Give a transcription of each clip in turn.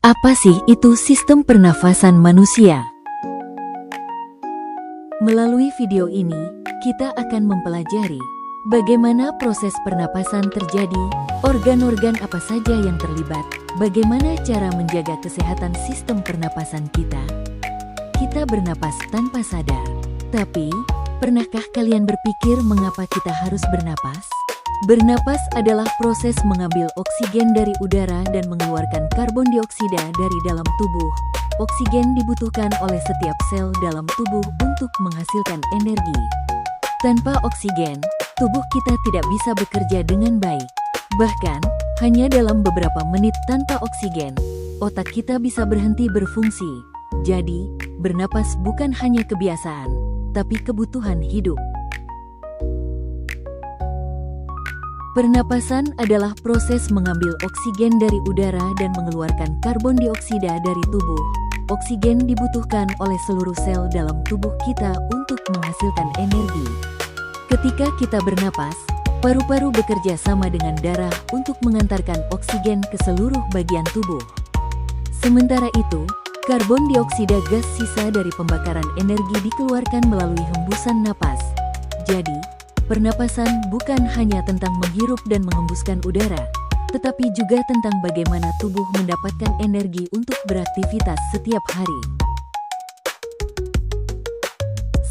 Apa sih itu sistem pernafasan manusia? Melalui video ini, kita akan mempelajari bagaimana proses pernapasan terjadi, organ-organ apa saja yang terlibat, bagaimana cara menjaga kesehatan sistem pernapasan kita. Kita bernapas tanpa sadar, tapi pernahkah kalian berpikir mengapa kita harus bernapas? Bernapas adalah proses mengambil oksigen dari udara dan mengeluarkan karbon dioksida dari dalam tubuh. Oksigen dibutuhkan oleh setiap sel dalam tubuh untuk menghasilkan energi. Tanpa oksigen, tubuh kita tidak bisa bekerja dengan baik. Bahkan, hanya dalam beberapa menit tanpa oksigen, otak kita bisa berhenti berfungsi. Jadi, bernapas bukan hanya kebiasaan, tapi kebutuhan hidup. Pernapasan adalah proses mengambil oksigen dari udara dan mengeluarkan karbon dioksida dari tubuh. Oksigen dibutuhkan oleh seluruh sel dalam tubuh kita untuk menghasilkan energi. Ketika kita bernapas, paru-paru bekerja sama dengan darah untuk mengantarkan oksigen ke seluruh bagian tubuh. Sementara itu, karbon dioksida gas sisa dari pembakaran energi dikeluarkan melalui hembusan napas. Jadi, pernapasan bukan hanya tentang menghirup dan menghembuskan udara, tetapi juga tentang bagaimana tubuh mendapatkan energi untuk beraktivitas setiap hari.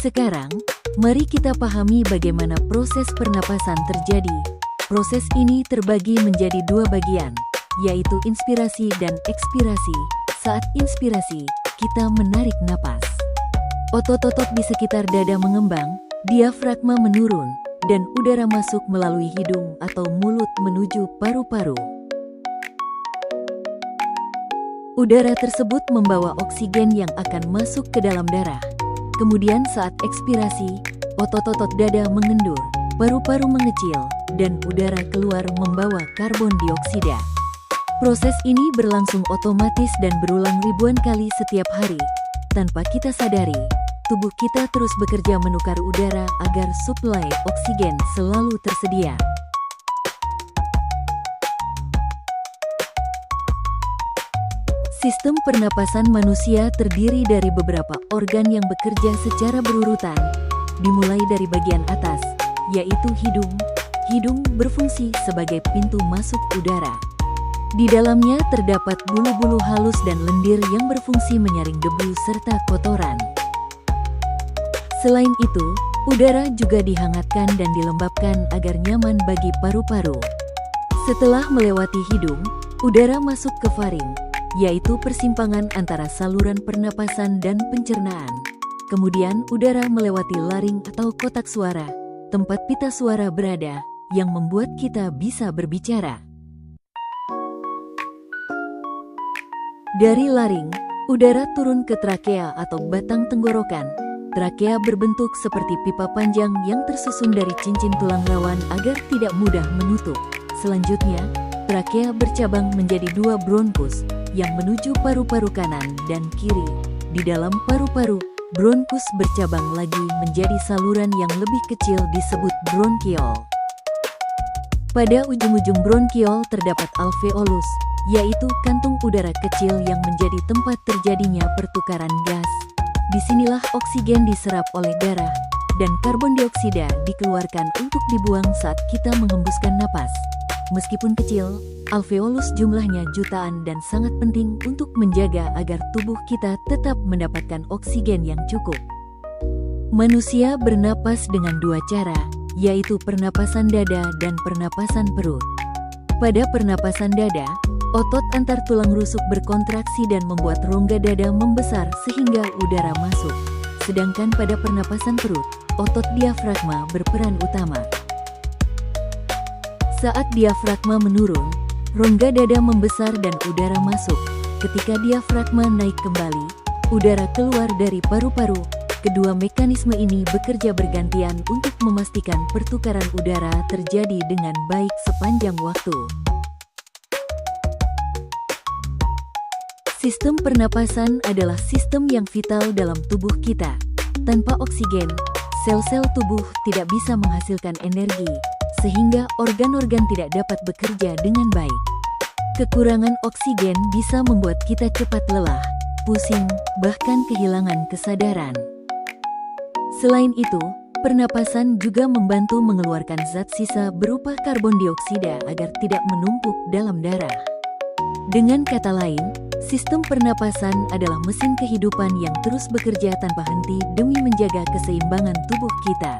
Sekarang, mari kita pahami bagaimana proses pernapasan terjadi. Proses ini terbagi menjadi dua bagian, yaitu inspirasi dan ekspirasi. Saat inspirasi, kita menarik napas. Otot-otot di sekitar dada mengembang, diafragma menurun, dan udara masuk melalui hidung atau mulut menuju paru-paru. Udara tersebut membawa oksigen yang akan masuk ke dalam darah. Kemudian saat ekspirasi, otot-otot dada mengendur, paru-paru mengecil, dan udara keluar membawa karbon dioksida. Proses ini berlangsung otomatis dan berulang ribuan kali setiap hari. Tanpa kita sadari, tubuh kita terus bekerja menukar udara agar suplai oksigen selalu tersedia. Sistem pernapasan manusia terdiri dari beberapa organ yang bekerja secara berurutan, dimulai dari bagian atas, yaitu hidung. Hidung berfungsi sebagai pintu masuk udara. Di dalamnya terdapat bulu-bulu halus dan lendir yang berfungsi menyaring debu serta kotoran. Selain itu, udara juga dihangatkan dan dilembabkan agar nyaman bagi paru-paru. Setelah melewati hidung, udara masuk ke faring, yaitu persimpangan antara saluran pernapasan dan pencernaan. Kemudian udara melewati laring atau kotak suara, tempat pita suara berada, yang membuat kita bisa berbicara. Dari laring, udara turun ke trakea atau batang tenggorokan. Trakea berbentuk seperti pipa panjang yang tersusun dari cincin tulang rawan agar tidak mudah menutup. Selanjutnya, trakea bercabang menjadi dua bronkus yang menuju paru-paru kanan dan kiri. Di dalam paru-paru, bronkus bercabang lagi menjadi saluran yang lebih kecil disebut bronkiol. Pada ujung-ujung bronkiol terdapat alveolus, yaitu kantung udara kecil yang menjadi tempat terjadinya pertukaran gas. Disinilah oksigen diserap oleh darah, dan karbon dioksida dikeluarkan untuk dibuang saat kita menghembuskan napas. Meskipun kecil, alveolus jumlahnya jutaan dan sangat penting untuk menjaga agar tubuh kita tetap mendapatkan oksigen yang cukup. Manusia bernapas dengan dua cara, yaitu pernapasan dada dan pernapasan perut. Pada pernapasan dada, otot antar tulang rusuk berkontraksi dan membuat rongga dada membesar sehingga udara masuk. Sedangkan pada pernapasan perut, otot diafragma berperan utama. Saat diafragma menurun, rongga dada membesar dan udara masuk. Ketika diafragma naik kembali, udara keluar dari paru-paru. Kedua mekanisme ini bekerja bergantian untuk memastikan pertukaran udara terjadi dengan baik sepanjang waktu. Sistem pernapasan adalah sistem yang vital dalam tubuh kita. Tanpa oksigen, sel-sel tubuh tidak bisa menghasilkan energi, sehingga organ-organ tidak dapat bekerja dengan baik. Kekurangan oksigen bisa membuat kita cepat lelah, pusing, bahkan kehilangan kesadaran. Selain itu, pernapasan juga membantu mengeluarkan zat sisa berupa karbon dioksida agar tidak menumpuk dalam darah. Dengan kata lain, sistem pernapasan adalah mesin kehidupan yang terus bekerja tanpa henti demi menjaga keseimbangan tubuh kita.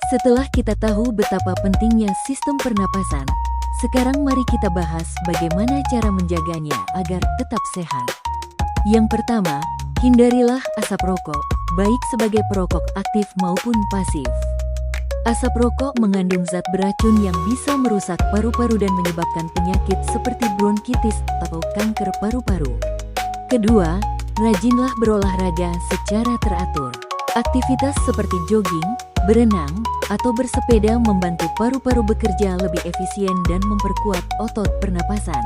Setelah kita tahu betapa pentingnya sistem pernapasan, sekarang mari kita bahas bagaimana cara menjaganya agar tetap sehat. Yang pertama, hindarilah asap rokok, baik sebagai perokok aktif maupun pasif. Asap rokok mengandung zat beracun yang bisa merusak paru-paru dan menyebabkan penyakit seperti bronkitis atau kanker paru-paru. Kedua, rajinlah berolahraga secara teratur. Aktivitas seperti jogging, berenang, atau bersepeda membantu paru-paru bekerja lebih efisien dan memperkuat otot pernapasan.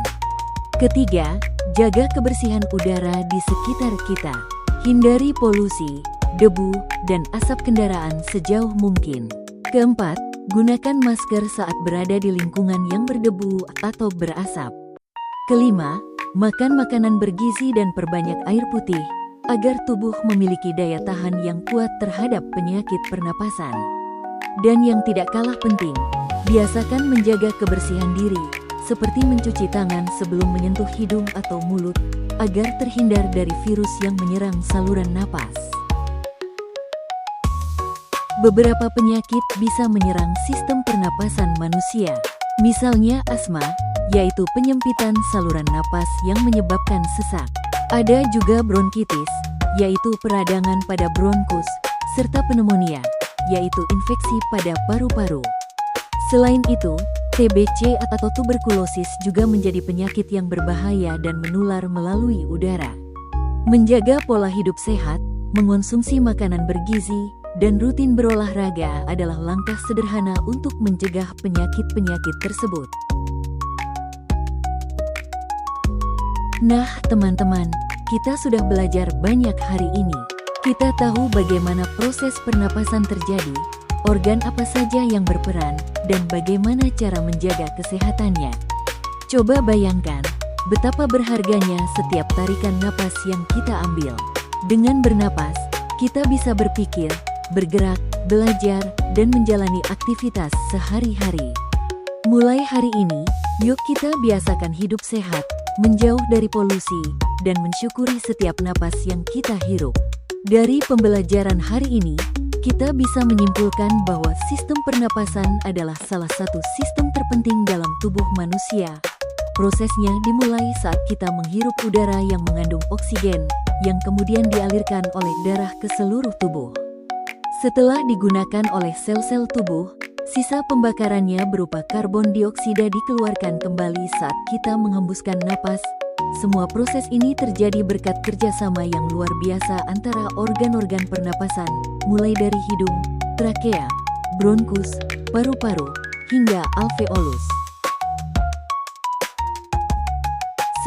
Ketiga, jaga kebersihan udara di sekitar kita. Hindari polusi, debu, dan asap kendaraan sejauh mungkin. Keempat, gunakan masker saat berada di lingkungan yang berdebu atau berasap. Kelima, makan makanan bergizi dan perbanyak air putih, agar tubuh memiliki daya tahan yang kuat terhadap penyakit pernapasan. Dan yang tidak kalah penting, biasakan menjaga kebersihan diri, seperti mencuci tangan sebelum menyentuh hidung atau mulut, agar terhindar dari virus yang menyerang saluran napas. Beberapa penyakit bisa menyerang sistem pernapasan manusia, misalnya asma, yaitu penyempitan saluran napas yang menyebabkan sesak. Ada juga bronkitis, yaitu peradangan pada bronkus, serta pneumonia, yaitu infeksi pada paru-paru. Selain itu, TBC atau tuberkulosis juga menjadi penyakit yang berbahaya dan menular melalui udara. Menjaga pola hidup sehat, mengonsumsi makanan bergizi, dan rutin berolahraga adalah langkah sederhana untuk mencegah penyakit-penyakit tersebut. Nah, teman-teman, kita sudah belajar banyak hari ini. Kita tahu bagaimana proses pernapasan terjadi, organ apa saja yang berperan, dan bagaimana cara menjaga kesehatannya. Coba bayangkan, betapa berharganya setiap tarikan napas yang kita ambil. Dengan bernapas, kita bisa berpikir, bergerak, belajar, dan menjalani aktivitas sehari-hari. Mulai hari ini, yuk kita biasakan hidup sehat, menjauh dari polusi, dan mensyukuri setiap napas yang kita hirup. Dari pembelajaran hari ini, kita bisa menyimpulkan bahwa sistem pernapasan adalah salah satu sistem terpenting dalam tubuh manusia. Prosesnya dimulai saat kita menghirup udara yang mengandung oksigen, yang kemudian dialirkan oleh darah ke seluruh tubuh. Setelah digunakan oleh sel-sel tubuh, sisa pembakarannya berupa karbon dioksida dikeluarkan kembali saat kita menghembuskan napas. Semua proses ini terjadi berkat kerjasama yang luar biasa antara organ-organ pernapasan, mulai dari hidung, trakea, bronkus, paru-paru, hingga alveolus.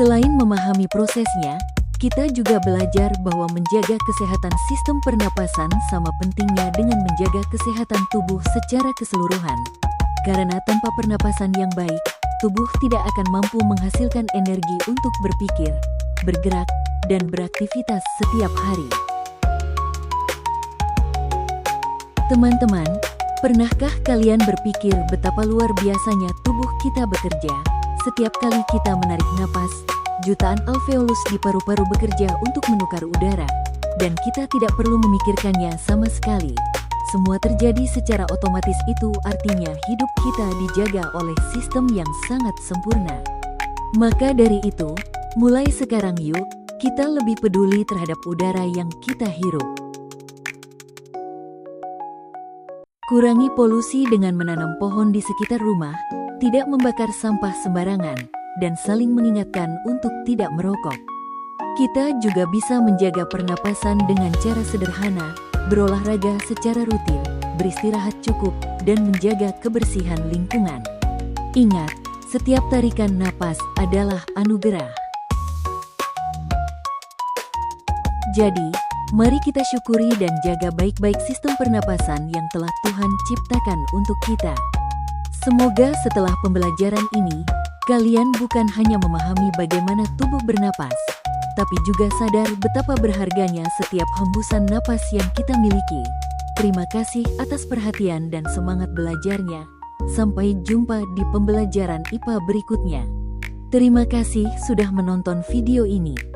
Selain memahami prosesnya, kita juga belajar bahwa menjaga kesehatan sistem pernapasan sama pentingnya dengan menjaga kesehatan tubuh secara keseluruhan. Karena tanpa pernapasan yang baik, tubuh tidak akan mampu menghasilkan energi untuk berpikir, bergerak, dan beraktivitas setiap hari. Teman-teman, pernahkah kalian berpikir betapa luar biasanya tubuh kita bekerja? Setiap kali kita menarik napas, jutaan alveolus di paru-paru bekerja untuk menukar udara, dan kita tidak perlu memikirkannya sama sekali. Semua terjadi secara otomatis, itu artinya hidup kita dijaga oleh sistem yang sangat sempurna. Maka dari itu, mulai sekarang yuk, kita lebih peduli terhadap udara yang kita hirup. Kurangi polusi dengan menanam pohon di sekitar rumah, tidak membakar sampah sembarangan, dan saling mengingatkan untuk tidak merokok. Kita juga bisa menjaga pernapasan dengan cara sederhana, berolahraga secara rutin, beristirahat cukup, dan menjaga kebersihan lingkungan. Ingat, setiap tarikan napas adalah anugerah. Jadi, mari kita syukuri dan jaga baik-baik sistem pernapasan yang telah Tuhan ciptakan untuk kita. Semoga setelah pembelajaran ini, kalian bukan hanya memahami bagaimana tubuh bernapas, tapi juga sadar betapa berharganya setiap hembusan napas yang kita miliki. Terima kasih atas perhatian dan semangat belajarnya. Sampai jumpa di pembelajaran IPA berikutnya. Terima kasih sudah menonton video ini.